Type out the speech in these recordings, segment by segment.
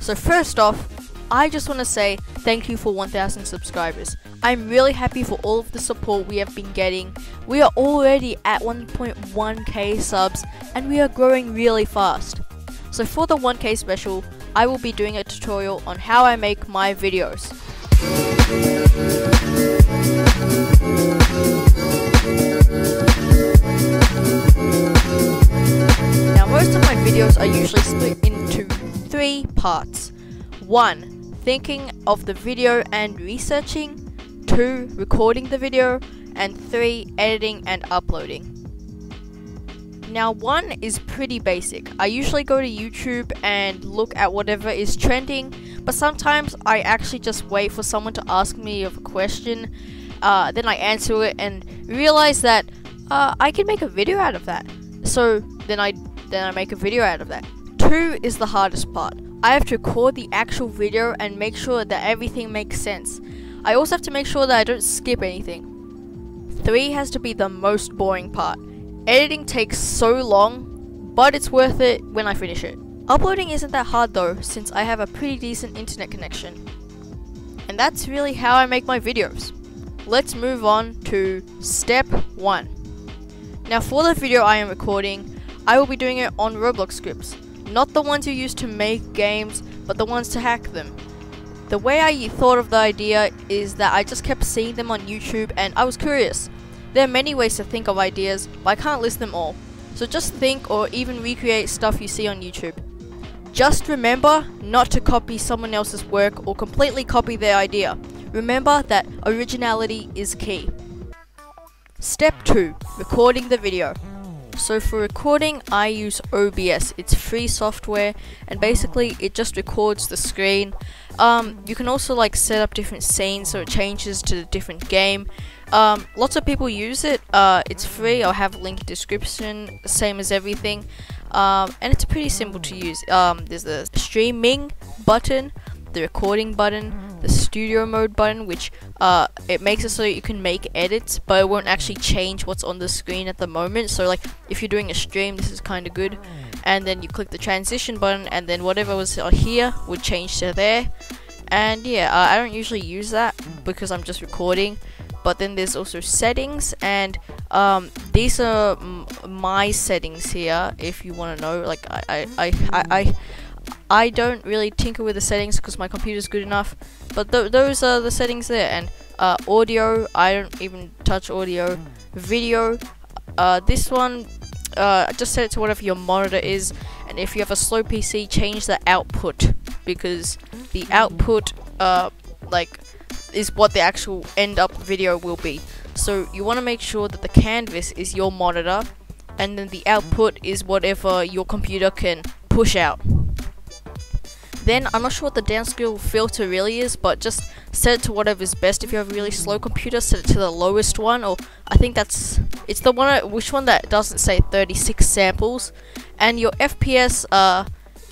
So first off, I just want to say thank you for 1,000 subscribers. I'm really happy for all of the support we have been getting. We are already at 1.1k subs and we are growing really fast. So for the 1k special, I will be doing a tutorial on how I make my videos. Now most of my videos are usually split into 3 parts. 1. Thinking of the video and researching. 2. Recording the video. And 3. Editing and uploading. Now 1 is pretty basic. I usually go to YouTube and look at whatever is trending, but sometimes I actually just wait for someone to ask me a question, then I answer it and realize that I can make a video out of that. So then I make a video out of that. 2 is the hardest part. I have to record the actual video and make sure that everything makes sense. I also have to make sure that I don't skip anything. 3 has to be the most boring part. Editing takes so long, but it's worth it when I finish it. Uploading isn't that hard though, since I have a pretty decent internet connection. And that's really how I make my videos. Let's move on to step 1. Now for the video I am recording, I will be doing it on Roblox scripts. Not the ones you use to make games, but the ones to hack them. The way I thought of the idea is that I just kept seeing them on YouTube and I was curious. There are many ways to think of ideas, but I can't list them all. So just think or even recreate stuff you see on YouTube. Just remember not to copy someone else's work or completely copy their idea. Remember that originality is key. Step 2. Recording the video. So for recording, I use OBS. It's free software and basically it just records the screen. You can also like set up different scenes so it changes to a different game. Lots of people use it. It's free. I'll have a link in the description, same as everything. And it's pretty simple to use. There's the streaming button, the recording button, the studio mode button, which it makes it so you can make edits, but it won't actually change what's on the screen at the moment. So like if you're doing a stream, this is kind of good. And then you click the transition button and then whatever was on here would change to there. And yeah, I don't usually use that because I'm just recording. But then there's also settings, and these are my settings here. If you want to know, like I don't really tinker with the settings because my computer's good enough. But those are the settings there. And audio, I don't even touch audio. Video, this one, just set it to whatever your monitor is. And if you have a slow PC, change the output, because the output is what the actual end up video will be. So you want to make sure that the canvas is your monitor and then the output is whatever your computer can push out. Then I'm not sure what the downscale filter really is, but just set it to whatever's best. If you have a really slow computer, set it to the lowest one, or I think it's the one, which one that doesn't say 36 samples. And your FPS,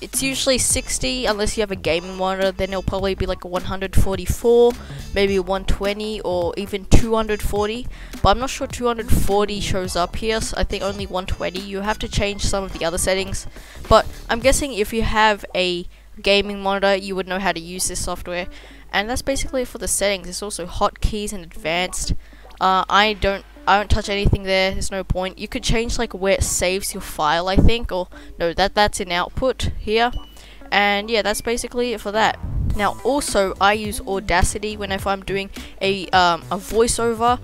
it's usually 60 unless you have a gaming monitor, then it'll probably be like a 144, maybe 120 or even 240, but I'm not sure 240 shows up here, so I think only 120. You have to change some of the other settings, but I'm guessing if you have a gaming monitor you would know how to use this software. And that's basically it for the settings. There's also hotkeys and advanced. I don't touch anything there. There's no point. You could change like where it saves your file, I think, or no, that's in output here. And yeah, that's basically it for that. Now also I use Audacity whenever I'm doing a voiceover,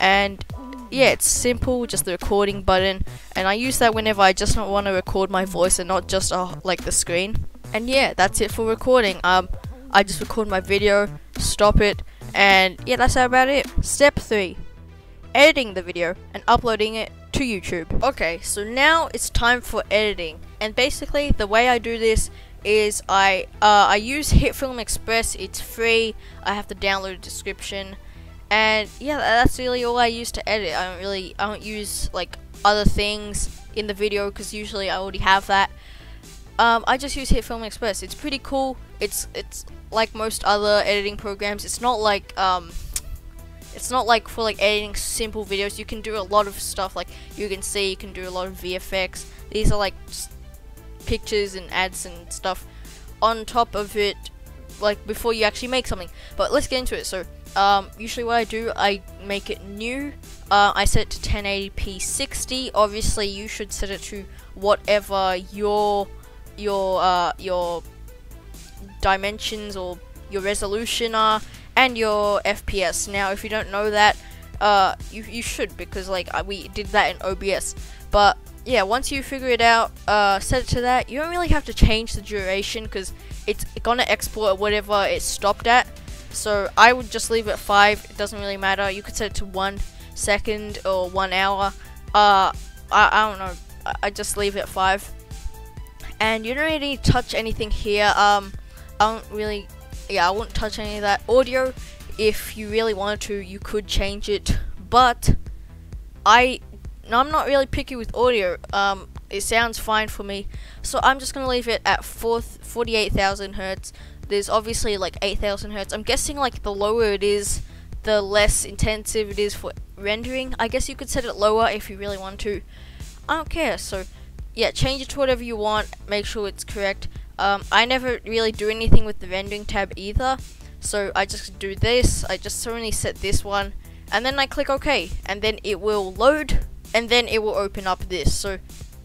and yeah, it's simple, just the recording button, and I use that whenever I just don't want to record my voice and not just like the screen. And yeah, that's it for recording. I just record my video, stop it, and yeah, that's about it. Step 3. Editing the video and uploading it to YouTube. Okay, so now it's time for editing, and basically the way I do this is I use HitFilm Express. It's free. I have to download a description, and yeah, that's really all I use to edit. I don't use like other things in the video because usually I already have that. I just use HitFilm Express. It's pretty cool. It's like most other editing programs. It's not like for like editing simple videos. You can do a lot of stuff, like you can do a lot of VFX. These are like pictures and ads and stuff. on top of it, like before you actually make something. But let's get into it. So usually what I do, I make it new. I set it to 1080p 60. Obviously you should set it to whatever your dimensions or your resolution are, and your FPS. Now if you don't know that, you should, because like we did that in OBS. But yeah, once you figure it out, set it to that. You don't really have to change the duration because it's gonna export at whatever it stopped at. So I would just leave it at 5. It doesn't really matter. You could set it to 1 second or 1 hour. I don't know. I just leave it at 5. And you don't really need to touch anything here. I wouldn't touch any of that. Audio, if you really wanted to, you could change it, but I'm not really picky with audio. It sounds fine for me, so I'm just gonna leave it at 48,000 hertz. There's obviously like 8,000 hertz. I'm guessing like the lower it is, the less intensive it is for rendering. I guess you could set it lower if you really want to. I don't care. So yeah, change it to whatever you want. Make sure it's correct. I never really do anything with the rendering tab either, so I just do this. I just only set this one, and then I click OK, and then it will load, and then it will open up this. So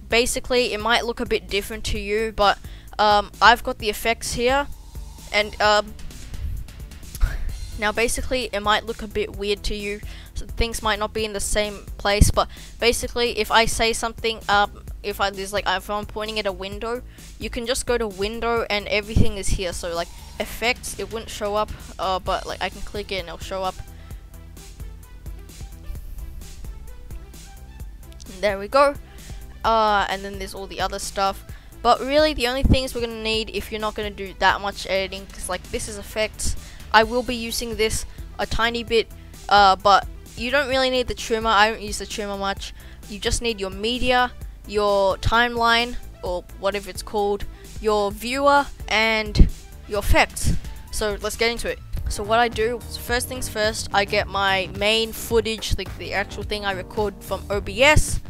basically it might look a bit different to you, but I've got the effects here, and now basically it might look a bit weird to you, so things might not be in the same place. But basically if I say something, if I'm pointing at a window, you can just go to window and everything is here. So like effects, it wouldn't show up, but like I can click it and it'll show up. And there we go. And then there's all the other stuff. But really the only things we're gonna need, if you're not gonna do that much editing, because like this is effects, I will be using this a tiny bit, but you don't really need the trimmer. I don't use the trimmer much. You just need your media, your timeline, or whatever it's called, your viewer, and your effects. So let's get into it. So what I do, first things first, I get my main footage, like the actual thing I record from OBS,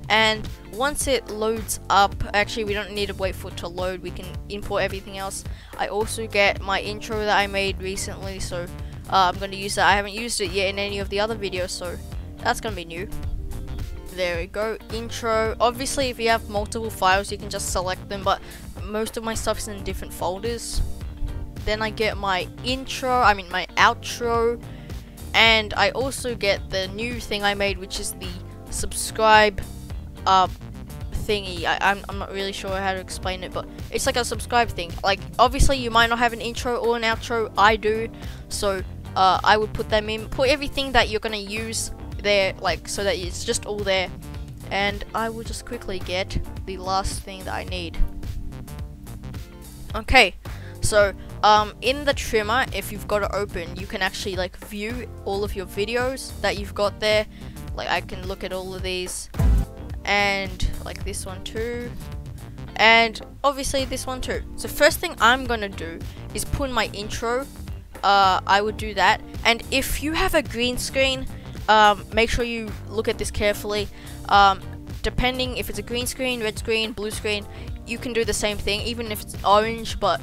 and once it loads up, actually we don't need to wait for it to load, we can import everything else. I also get my intro that I made recently, so I'm going to use that. I haven't used it yet in any of the other videos, so that's going to be new. There we go, intro. Obviously if you have multiple files you can just select them, but most of my stuff is in different folders. Then I get my my outro, and I also get the new thing I made, which is the subscribe thingy. I'm not really sure how to explain it, but it's like a subscribe thing. Like obviously you might not have an intro or an outro. I do, so I would put them in, put everything that you're gonna use there, like so that it's just all there. And I will just quickly get the last thing that I need. Okay, so in the trimmer, if you've got it open, you can actually like view all of your videos that you've got there. Like I can look at all of these, and like this one too, and obviously this one too. So first thing I'm gonna do is put in my intro. I would do that, and if you have a green screen, make sure you look at this carefully. Depending if it's a green screen, red screen, blue screen, you can do the same thing, even if it's orange, but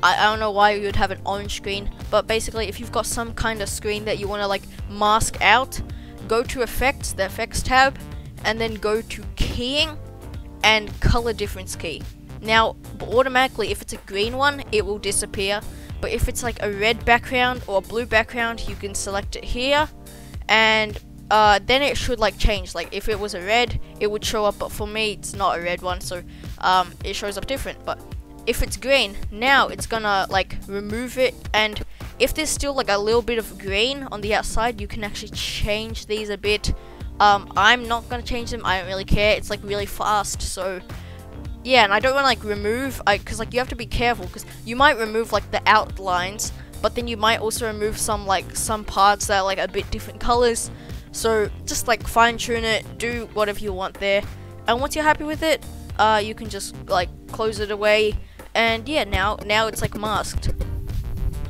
I don't know why you would have an orange screen. But basically if you've got some kind of screen that you want to like mask out, go to effects, the effects tab, and then go to keying and color difference key. Now automatically if it's a green one it will disappear, but if it's like a red background or a blue background, you can select it here, and then it should like change. Like if it was a red it would show up, but for me it's not a red one, so it shows up different. But if it's green, now it's gonna like remove it, and if there's still like a little bit of green on the outside, you can actually change these a bit. I'm not gonna change them, I don't really care, it's like really fast. So yeah, and I don't want to like remove, because like you have to be careful, because you might remove like the outlines, but then you might also remove some parts that are like a bit different colors. So just like fine tune it, do whatever you want there, and once you're happy with it, you can just like close it away. And yeah, now it's like masked.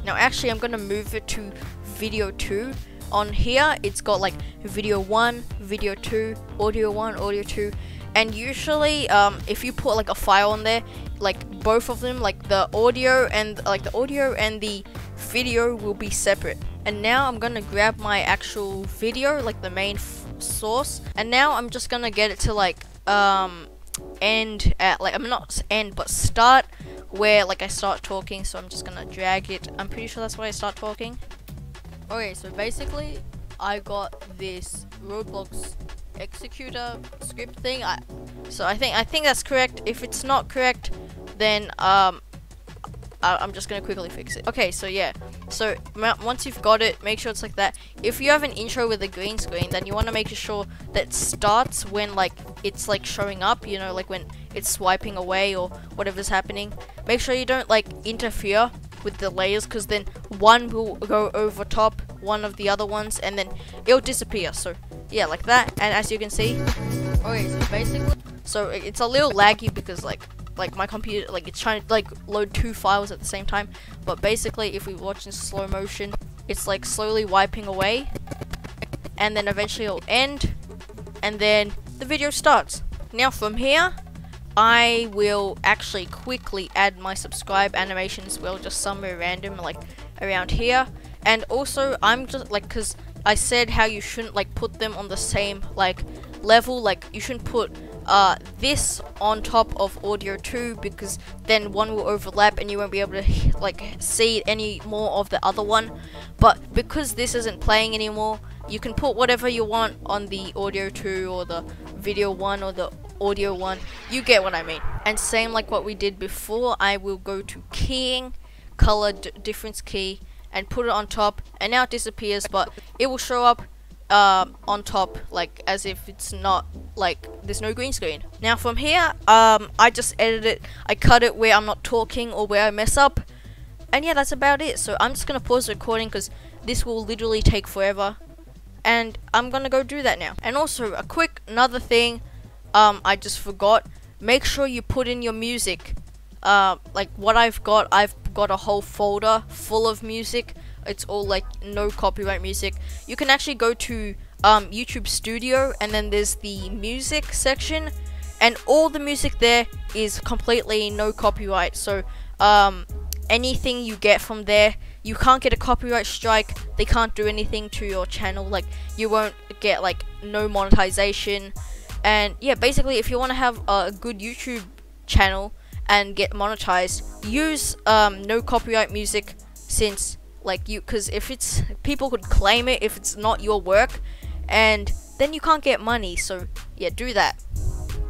Now actually I'm gonna move it to video 2. On here it's got like video 1, video 2, audio 1, audio 2, and usually if you put like a file on there, like both of them, like the audio and the video will be separate. And now I'm gonna grab my actual video, like the main source, and now I'm just gonna get it to like end at like, I'm not end but start where like I start talking. So I'm just gonna drag it. I'm pretty sure that's where I start talking. Okay, so basically I got this Roblox executor script thing. So I think that's correct. If it's not correct, then I'm just gonna quickly fix it. Okay, so yeah, so once you've got it, make sure it's like that. If you have an intro with a green screen, then you want to make sure that starts when like it's like showing up, you know, like when it's swiping away or whatever's happening. Make sure you don't like interfere with the layers, because then one will go over top one of the other ones and then it'll disappear. So yeah, like that. And as you can see, okay, so basically, so it's a little laggy because like my computer, like it's trying to like load two files at the same time. But basically, if we watch in slow motion, it's like slowly wiping away, and then eventually it'll end, and then the video starts. Now from here, I will actually quickly add my subscribe animation as well, just somewhere random like around here. And also I'm just like, because I said how you shouldn't like put them on the same like level, like you shouldn't put this on top of audio 2, because then one will overlap and you won't be able to like see any more of the other one. But because this isn't playing anymore, you can put whatever you want on the audio 2 or the video 1 or the audio 1. You get what I mean. And same like what we did before, I will go to keying, color difference key, and put it on top, and now it disappears, but it will show up on top like as if it's not, like there's no green screen. Now from here, I just edit it, I cut it where I'm not talking or where I mess up, and yeah, that's about it. So I'm just gonna pause the recording because this will literally take forever, and I'm gonna go do that now. And also a quick another thing, I just forgot, make sure you put in your music. Like what I've got a whole folder full of music. It's all like no copyright music. You can actually go to YouTube Studio, and then there's the music section, and all the music there is completely no copyright. So anything you get from there, you can't get a copyright strike. They can't do anything to your channel, like you won't get like no monetization. And yeah, basically if you want to have a good YouTube channel and get monetized, use no copyright music, since like because if it's, people could claim it if it's not your work, and then you can't get money. So yeah, do that.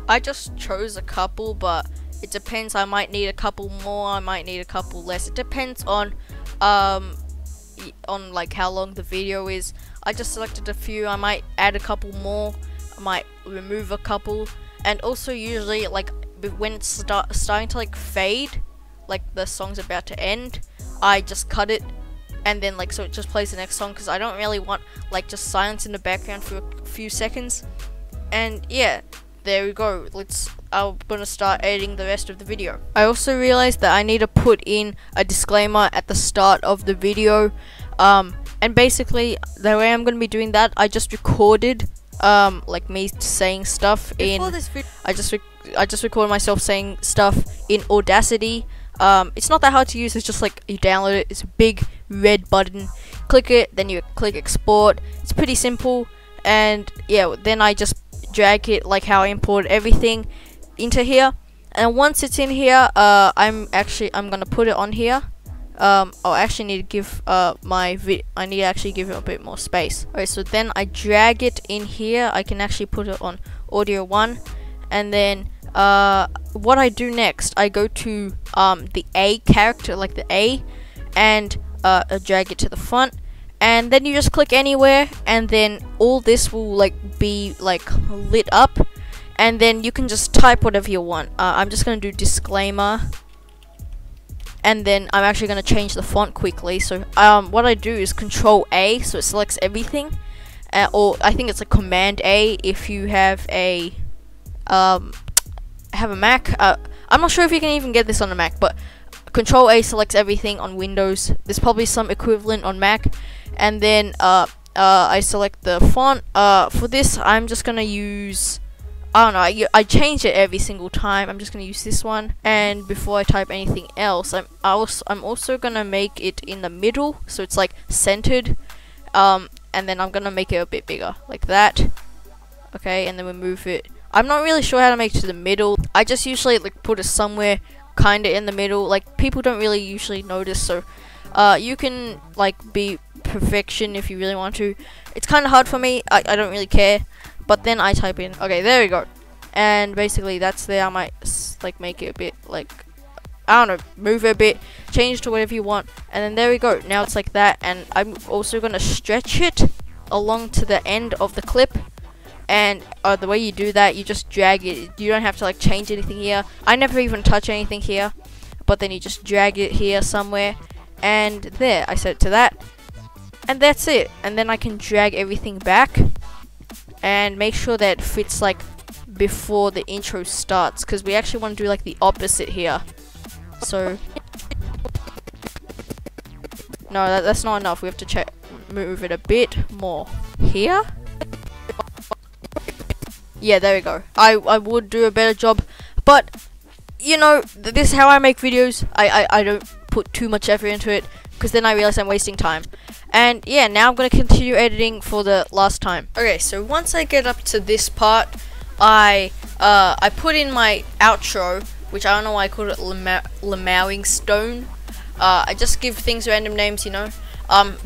I just chose a couple, but it depends. I might need a couple more, I might need a couple less. It depends on like how long the video is. I just selected a few. I might add a couple more, I might remove a couple. And also usually like when it's starting to like fade, like the song's about to end, I just cut it, and then like so it just plays the next song, because I don't really want like just silence in the background for a few seconds. And yeah, there we go. I'm gonna start editing the rest of the video. I also realized that I need to put in a disclaimer at the start of the video, and basically the way I'm gonna be doing that, I just recorded like me saying stuff in I just recorded myself saying stuff in Audacity. It's not that hard to use. It's just like you download it, it's a big red button, click it, then you click export. It's pretty simple. And yeah, then I just drag it like how I imported everything into here, and once it's in here, I'm gonna put it on here. I actually need to give I need to actually give it a bit more space. Okay, so then I drag it in here. I can actually put it on audio 1, and then what I do next, I go to the A character, like the A, and drag it to the front, and then you just click anywhere, and then all this will like be like lit up, and then you can just type whatever you want. I'm just gonna do disclaimer, and then I'm actually gonna change the font quickly. So what I do is Control A, so it selects everything, or I think it's like Command A if you have a Mac. I'm not sure if you can even get this on a Mac, but Control A selects everything on Windows. There's probably some equivalent on Mac. And then I select the font. For this, I'm just gonna use I don't know, I change it every single time. I'm just gonna use this one, and before I type anything else, I'm also gonna make it in the middle, so it's like centered, and then I'm gonna make it a bit bigger, like that. Okay, and then we move it. I'm not really sure how to make it to the middle. I just usually like put it somewhere kinda in the middle. Like, people don't really usually notice, so you can like be perfection if you really want to. It's kind of hard for me. I don't really care, but then I type in. Okay, there we go, and basically that's there. I might like make it a bit like, I don't know, move it a bit, change to whatever you want, and then there we go. Now it's like that, and I'm also gonna stretch it along to the end of the clip. And the way you do that, you just drag it. You don't have to like change anything here. I never even touch anything here, but then you just drag it here somewhere, and there, I set it to that, and that's it. And then I can drag everything back and make sure that it fits like before the intro starts, because we actually want to do like the opposite here. So no, that's not enough. We have to move it a bit more here. Yeah, there we go. I would do a better job, but you know, this is how I make videos. I don't put too much effort into it, because then I realize I'm wasting time. And yeah, now I'm gonna continue editing for the last time. Okay, so once I get up to this part, I put in my outro, which I don't know why I called it Lemowing Stone. I just give things random names, you know.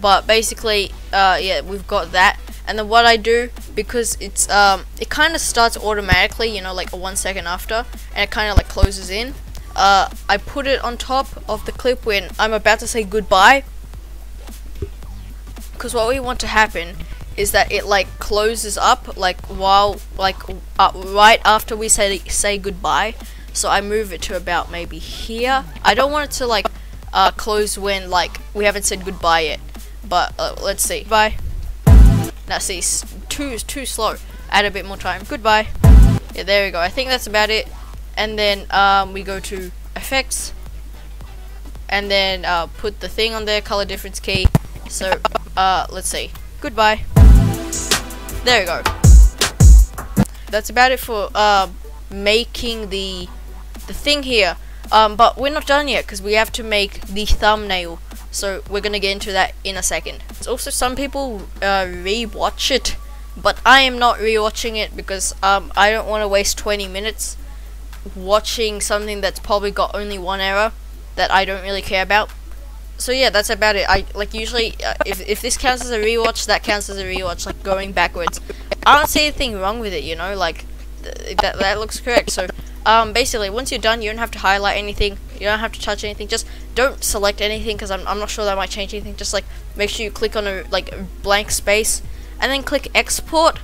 But basically, yeah, we've got that. And then what I do, because it's it kind of starts automatically, you know, like 1 second after, and it kind of like closes in. I put it on top of the clip when I'm about to say goodbye, because what we want to happen is that it like closes up like while like right after we say goodbye. So I move it to about maybe here. I don't want it to like close when like we haven't said goodbye yet, but let's see. Bye. Now see, too slow. Add a bit more time. Goodbye. Yeah, there we go. I think that's about it. And then we go to effects, and then put the thing on there, color difference key. So let's see. Goodbye. There we go. That's about it for making the thing here. But we're not done yet, because we have to make the thumbnail. So we're gonna get into that in a second. It's also, some people re-watch it, but I am not re-watching it, because I don't want to waste 20 minutes watching something that's probably got only one error that I don't really care about. So yeah, that's about it. I like usually if this counts as a rewatch, that counts as a rewatch, like going backwards. I don't see anything wrong with it, you know, like that looks correct. So basically, once you're done, you don't have to highlight anything, you don't have to touch anything. Just don't select anything, because I'm not sure that might change anything. Just like make sure you click on a blank space, and then click export,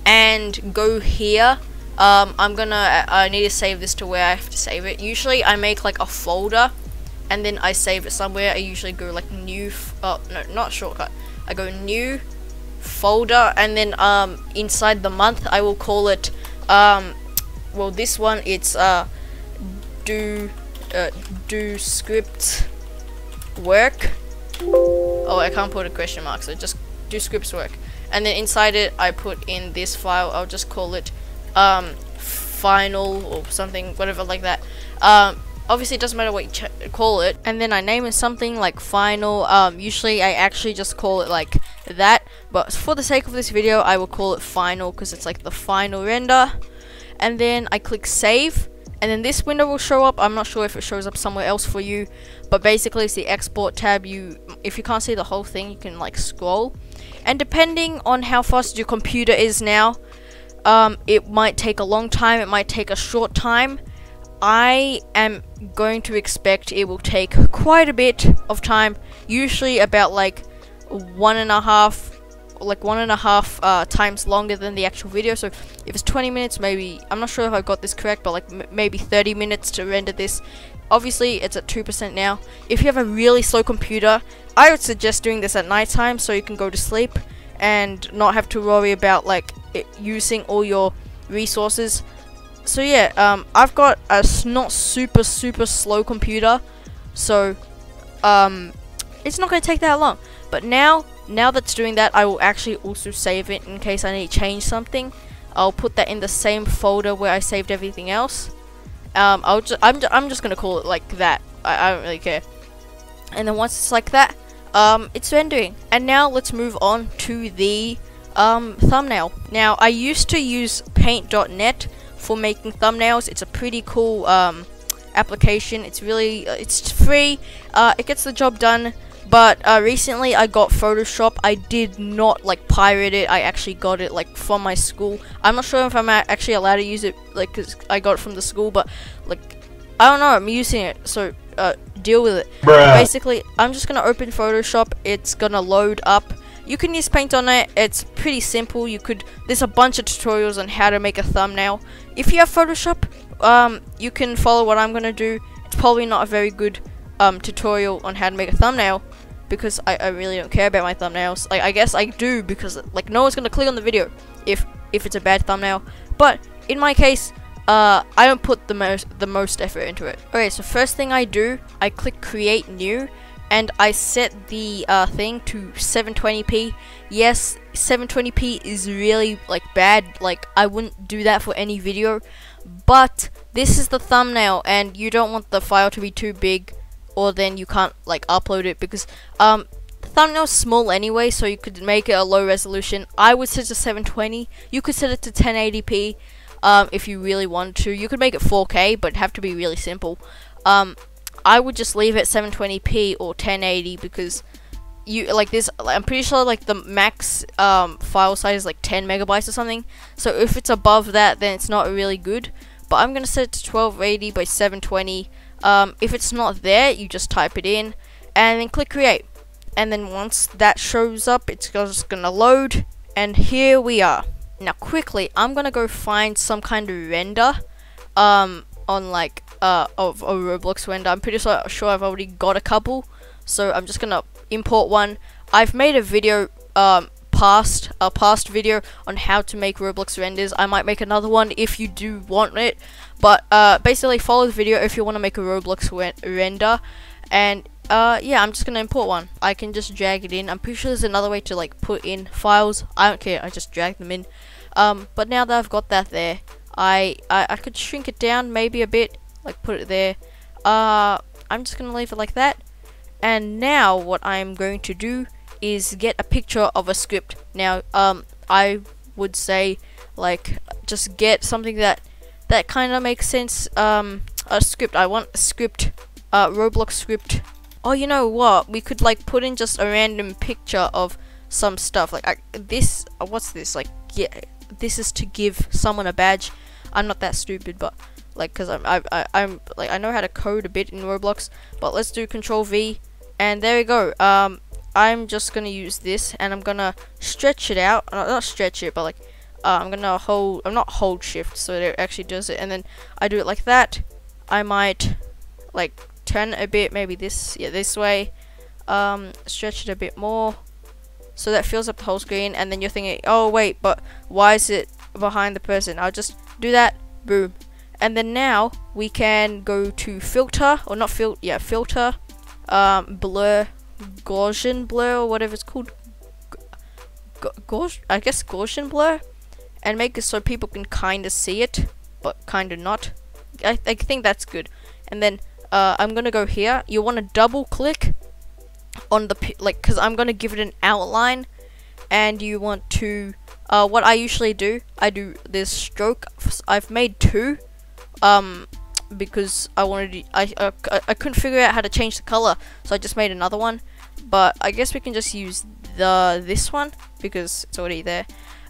and go here. I need to save this to where I have to save it. Usually I make like a folder, and then I save it somewhere. I usually go like new, no, not shortcut. I go new folder, and then inside the month I will call it well, this one it's do script work. Oh, I can't put a question mark, so just do scripts work. And then inside it I put in this file. I'll just call it final or something, whatever like that. Obviously it doesn't matter what you call it. And then I name it something like final. Usually I actually just call it like that, but for the sake of this video I will call it final, because it's like the final render. And then I click save, and then this window will show up. I'm not sure if it shows up somewhere else for you, but basically it's the export tab. If you can't see the whole thing, you can like scroll, and depending on how fast your computer is now, it might take a long time, it might take a short time. I am going to expect it will take quite a bit of time, usually about like one and a half times longer than the actual video. So if it's 20 minutes, maybe, I'm not sure if I got this correct, but like maybe 30 minutes to render this. Obviously it's at 2% now. If you have a really slow computer, I would suggest doing this at night time, so you can go to sleep and not have to worry about like using all your resources. So yeah, I've got a not super slow computer, so it's not going to take that long. But now that's doing that, I will actually also save it in case I need to change something. I'll put that in the same folder where I saved everything else. I'm just gonna call it like that. I don't really care. And then once it's like that, it's rendering. And now let's move on to the thumbnail. Now I used to use paint.net for making thumbnails. It's a pretty cool application. It's really it's free. It gets the job done. But recently I got Photoshop. I did not like pirate it. I actually got it like from my school. I'm not sure if I'm actually allowed to use it, like, cause I got it from the school. But like, I don't know. I'm using it, so deal with it. Basically, I'm just gonna open Photoshop. It's gonna load up. You can use Paint on it. It's pretty simple. There's a bunch of tutorials on how to make a thumbnail. If you have Photoshop, you can follow what I'm gonna do. It's probably not a very good tutorial on how to make a thumbnail, because I really don't care about my thumbnails. Like, I guess I do, because like no one's gonna click on the video if it's a bad thumbnail. But in my case, I don't put the most effort into it. Okay, so first thing I do, I click create new, and I set the thing to 720p. Yes, 720p is really like bad. Like, I wouldn't do that for any video, but this is the thumbnail, and you don't want the file to be too big, or then you can't like upload it, because the thumbnail's small anyway, so you could make it a low resolution. I would set it to 720. You could set it to 1080p if you really want to. You could make it 4K, but it'd have to be really simple. I would just leave it 720p or 1080, because you like this. I'm pretty sure like the max file size is like 10 megabytes or something. So if it's above that, then it's not really good. But I'm gonna set it to 1280 by 720. If it's not there, you just type it in and then click create. And then once that shows up, it's just gonna load, and here we are. Now quickly, I'm gonna go find some kind of render on like of a Roblox render. I'm pretty sure I've already got a couple, so I'm just gonna import one. I've made a video past video on how to make Roblox renders. I might make another one if you do want it, but basically follow the video if you want to make a Roblox render. And yeah, I'm just gonna import one. I can just drag it in. I'm pretty sure there's another way to like put in files. I don't care, I just drag them in. But now that I've got that there, I could shrink it down maybe a bit, like put it there. I'm just gonna leave it like that. And now what I'm going to do is get a picture of a script. Now I would say like just get something that kind of makes sense. A script. I want a script, Roblox script. Oh, you know what? We could like put in just a random picture of some stuff. Like this. What's this? Like, yeah, this is to give someone a badge. I'm not that stupid, but like, cause I'm like, I know how to code a bit in Roblox. But let's do Control V, and there we go. I'm just gonna use this, and I'm gonna stretch it out. Not stretch it, but like, I'm gonna hold. I'm not hold Shift, so it actually does it. And then I do it like that. I might like turn it a bit, maybe this, yeah, this way. Stretch it a bit more, so that fills up the whole screen. And then you're thinking, oh wait, but why is it behind the person? I'll just do that. Boom. And then now we can go to filter, or not filter, yeah, filter, blur, Gaussian blur, or whatever it's called. I guess Gaussian blur, and make it so people can kind of see it, but kind of not. I think that's good. And then I'm gonna go here. You want to double click on the like, cause I'm gonna give it an outline, and you want to what I usually do, I do this stroke. I've made two, because I wanted to, I couldn't figure out how to change the color, so I just made another one. But I guess we can just use this one because it's already there.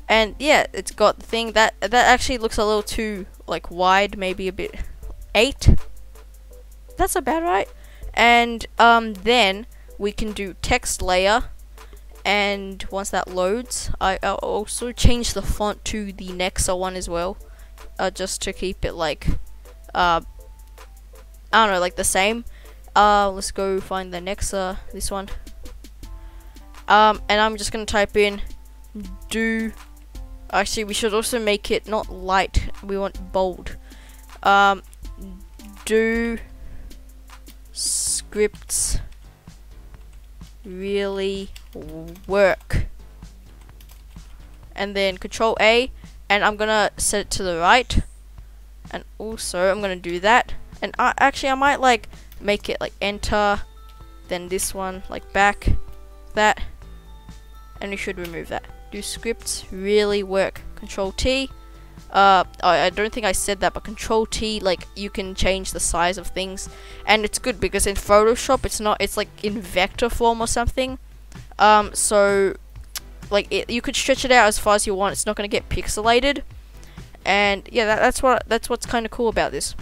And yeah, it's got the thing that actually looks a little too like wide, maybe a bit 8. That's about right. And then we can do text layer, and once that loads, I'll also change the font to the Nexa one as well, just to keep it like I don't know, like the same. Let's go find the Nexa, this one. And I'm just gonna type in do. Actually, we should also make it not light. We want bold. Do scripts really work? And then Control A, and I'm gonna set it to the right, and also I'm gonna do that, and actually I might like make it like enter, then this one like back, that, and we should remove that. Do scripts really work? Control T. I don't think I said that, but Control T, like you can change the size of things, and it's good because in Photoshop it's like in vector form or something. So like you could stretch it out as far as you want. It's not gonna get pixelated, and yeah, that's what's kind of cool about this.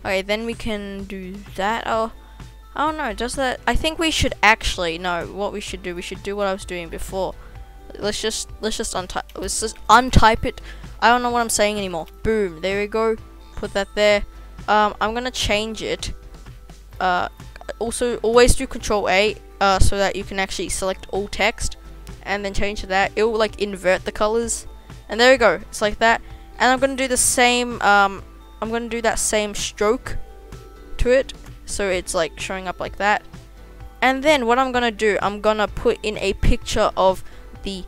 Okay, then we can do that. Oh, I don't know. Does that? I think we should actually no. What we should do what I was doing before. Let's just untype it. I don't know what I'm saying anymore. Boom. There we go. Put that there. I'm gonna change it. Also, always do Control A. So that you can actually select all text, and then change to that. It will like invert the colors, and there we go. It's like that. And I'm gonna do the same. I'm gonna do that same stroke to it, so it's like showing up like that. And then what I'm gonna do, I'm gonna put in a picture of the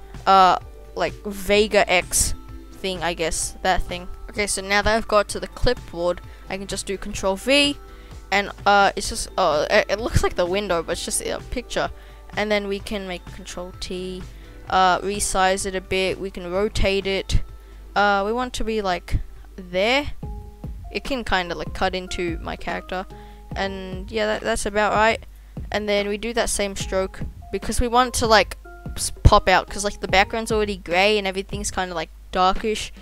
like Vega X thing, I guess, that thing. Okay, so now that I've got to the clipboard, I can just do Control V, and it's just it looks like the window, but it's just a picture. And then we can make Control T, resize it a bit. We can rotate it. We want to be like there. It can kind of like cut into my character, and yeah, that's about right. And then we do that same stroke because we want to like pop out, because like the background's already grey and everything's kind of like darkish.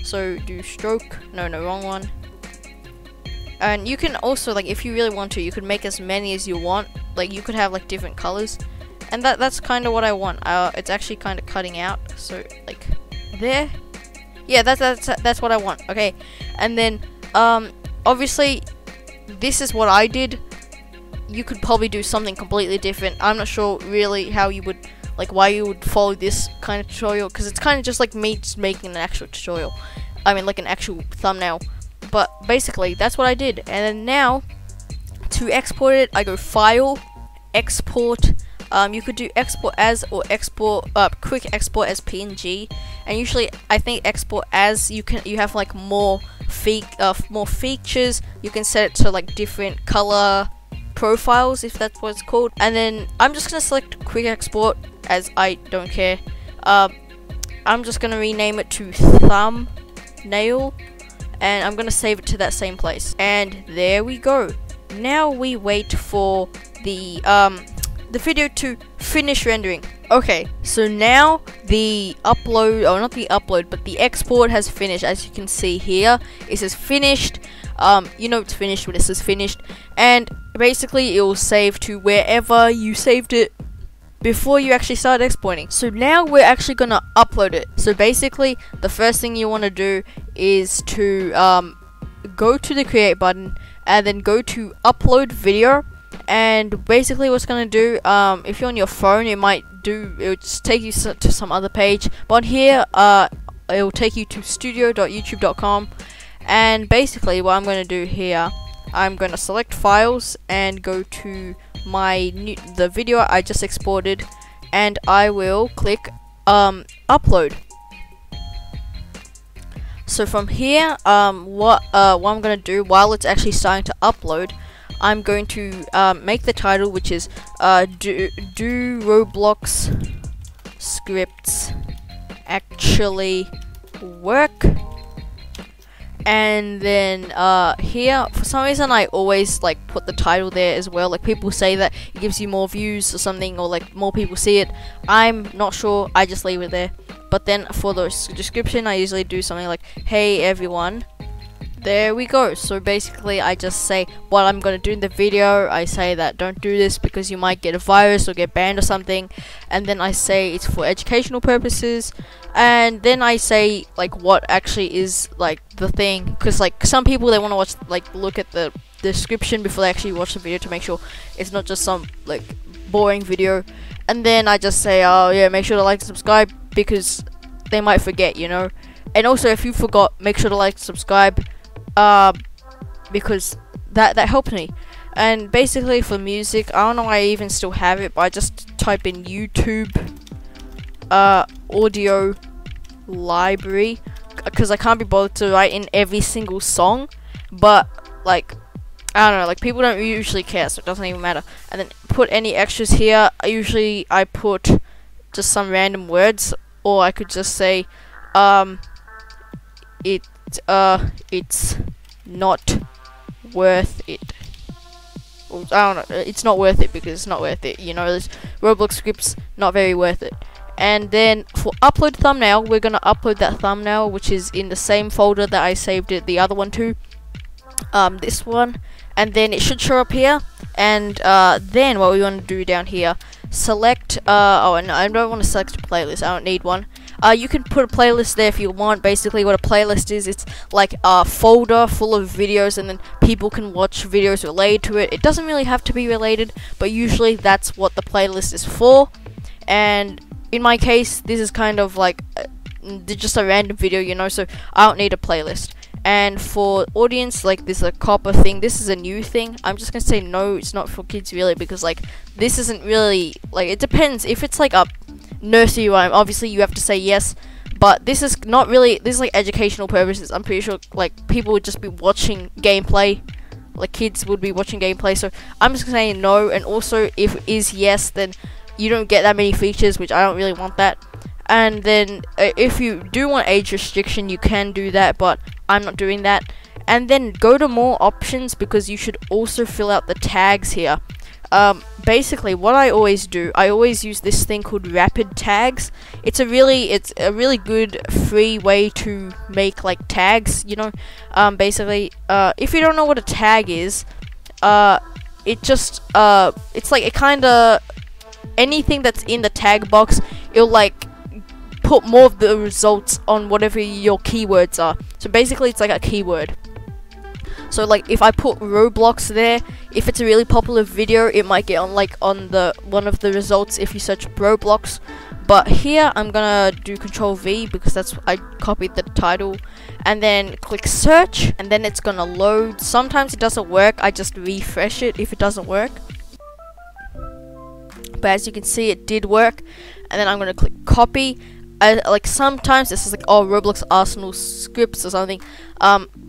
So do stroke. No, wrong one. And you can also, like, if you really want to, you could make as many as you want. Like you could have like different colors, and that's kind of what I want. It's actually kind of cutting out, so like there. Yeah, that's what I want. Okay, and then obviously this is what I did. You could probably do something completely different. I'm not sure really how you would, like, why you would follow this kind of tutorial, because it's kind of just like me just making an actual tutorial. I mean, like an actual thumbnail. But basically, that's what I did. And then now, to export it, I go File, Export. You could do Export As or Export, Quick Export as PNG. And usually, I think Export As, you have like more features. You can set it to like different color profiles, if that's what it's called. And then I'm just gonna select Quick Export, as I don't care. I'm just gonna rename it to Thumbnail, and I'm gonna save it to that same place. And there we go. Now we wait for the video to finish rendering. Okay, so now the upload, or not the upload, but the export has finished. As you can see here, it says finished. You know it's finished when it says finished, and basically it will save to wherever you saved it before you actually start exporting. So now we're actually gonna upload it. So basically, the first thing you want to do is to go to the create button, and then go to upload video. And basically what's gonna do, if you're on your phone, it will just take you to some other page, but here it will take you to studio.youtube.com. and basically what I'm gonna do here, I'm gonna select files and go to the video I just exported, and I will click upload. So from here, what I'm gonna do while it's actually starting to upload, I'm going to make the title, which is do Roblox scripts actually work? And then here, for some reason, I always like put the title there as well. Like, people say that it gives you more views or something, or like more people see it. I'm not sure, I just leave it there. But then for the description, I usually do something like, hey everyone. There we go. So basically, I just say what I'm gonna do in the video. I say that don't do this because you might get a virus or get banned or something, and then I say it's for educational purposes, and then I say like what actually is like the thing, because like some people, they want to watch, like, look at the description before they actually watch the video to make sure it's not just some like boring video. And then I just say, oh yeah, make sure to like and subscribe, because they might forget, you know. And also, if you forgot, make sure to like and subscribe, because that helped me. And basically for music, I don't know why I even still have it, but I just type in YouTube audio library, because I can't be bothered to write in every single song, but like I don't know, like people don't usually care, so it doesn't even matter. And then put any extras here. Usually I put just some random words, or I could just say it's not worth it. I don't know, it's not worth it because it's not worth it, you know, this Roblox scripts not very worth it. And then for upload thumbnail, we're gonna upload that thumbnail, which is in the same folder that I saved it, the other one to, this one, and then it should show up here. And then what we want to do down here, select oh, and I don't want to select a playlist, I don't need one. You can put a playlist there if you want. Basically what a playlist is, it's like a folder full of videos, and then people can watch videos related to it. It doesn't really have to be related, but usually that's what the playlist is for. And in my case, this is kind of like just a random video, you know, so I don't need a playlist. And for audience, like this is a copper thing, this is a new thing. I'm just gonna say no, it's not for kids really, because like this isn't really, like, it depends. If it's like a nursery rhyme, obviously you have to say yes, but this is not really, this is like educational purposes. I'm pretty sure like people would just be watching gameplay, like kids would be watching gameplay, so I'm just saying no. And also if it is yes, then you don't get that many features, which I don't really want that. And then if you do want age restriction, you can do that, but I'm not doing that. And then go to more options, because you should also fill out the tags here. Basically what I always do, I always use this thing called rapid tags. It's a really good free way to make like tags, you know. Basically if you don't know what a tag is, it just it's like it kinda, anything that's in the tag box, it'll like put more of the results on whatever your keywords are. So basically it's like a keyword. So like if I put Roblox there, if it's a really popular video, it might get on like on the one of the results if you search Roblox. But here I'm gonna do Control V, because that's, I copied the title, and then click search, and then it's gonna load. Sometimes it doesn't work, I just refresh it if it doesn't work. But as you can see, it did work. And then I'm gonna click copy. Like sometimes this is like, oh, Roblox Arsenal scripts or something.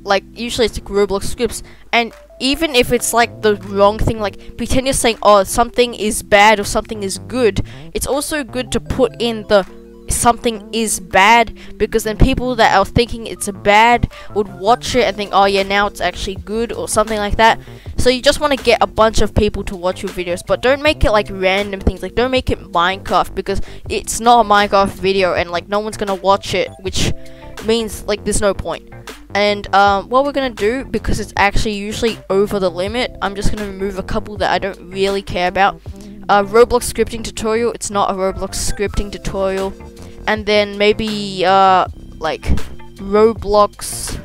Like usually it's like Roblox scripts, and even if it's like the wrong thing, like pretend you're saying, oh, something is bad or something is good, it's also good to put in the something is bad, because then people that are thinking it's a bad would watch it and think, oh yeah, now it's actually good, or something like that. So you just want to get a bunch of people to watch your videos, but don't make it like random things. Like don't make it Minecraft, because it's not a Minecraft video and like no one's gonna watch it, which means like there's no point. And what we're gonna do, because it's actually usually over the limit, I'm just gonna remove a couple that I don't really care about. Roblox scripting tutorial, it's not a Roblox scripting tutorial. And then maybe like Roblox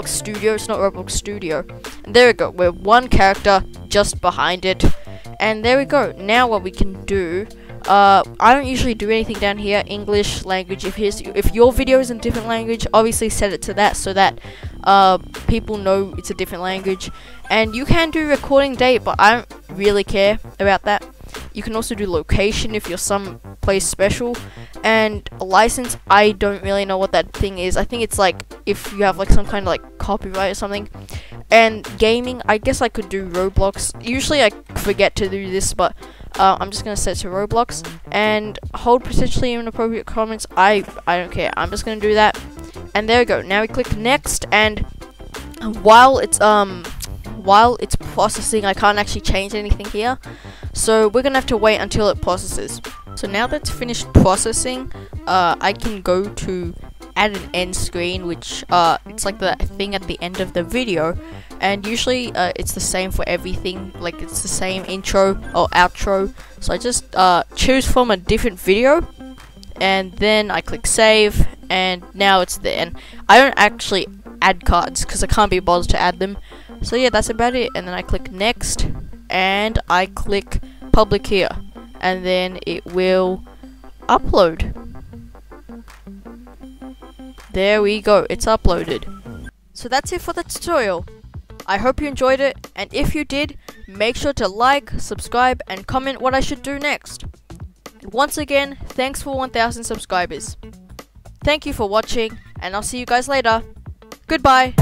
Studio, it's not Roblox Studio. And there we go, we're one character just behind it. And there we go. Now what we can do, I don't usually do anything down here. English language, if your video is in a different language, obviously set it to that, so that people know it's a different language. And you can do recording date, but I don't really care about that. You can also do location if you're someplace special. And a license, I don't really know what that thing is. I think it's like if you have like some kind of like copyright or something. And gaming, I guess I could do Roblox. Usually I forget to do this, but I'm just gonna set to Roblox. And hold potentially inappropriate comments, I don't care. I'm just gonna do that. And there we go. Now we click next, and while it's processing, I can't actually change anything here, so we're gonna have to wait until it processes. So now that's finished processing, I can go to add an end screen, which it's like the thing at the end of the video, and usually it's the same for everything, like it's the same intro or outro. So I just choose from a different video, and then I click save, and now it's there. And I don't actually add cards because I can't be bothered to add them. So yeah, that's about it. And then I click next, and I click public here, and then it will upload. There we go, it's uploaded. So that's it for the tutorial. I hope you enjoyed it, and if you did, make sure to like, subscribe, and comment what I should do next. And once again, thanks for 1,000 subscribers. Thank you for watching, and I'll see you guys later. Goodbye.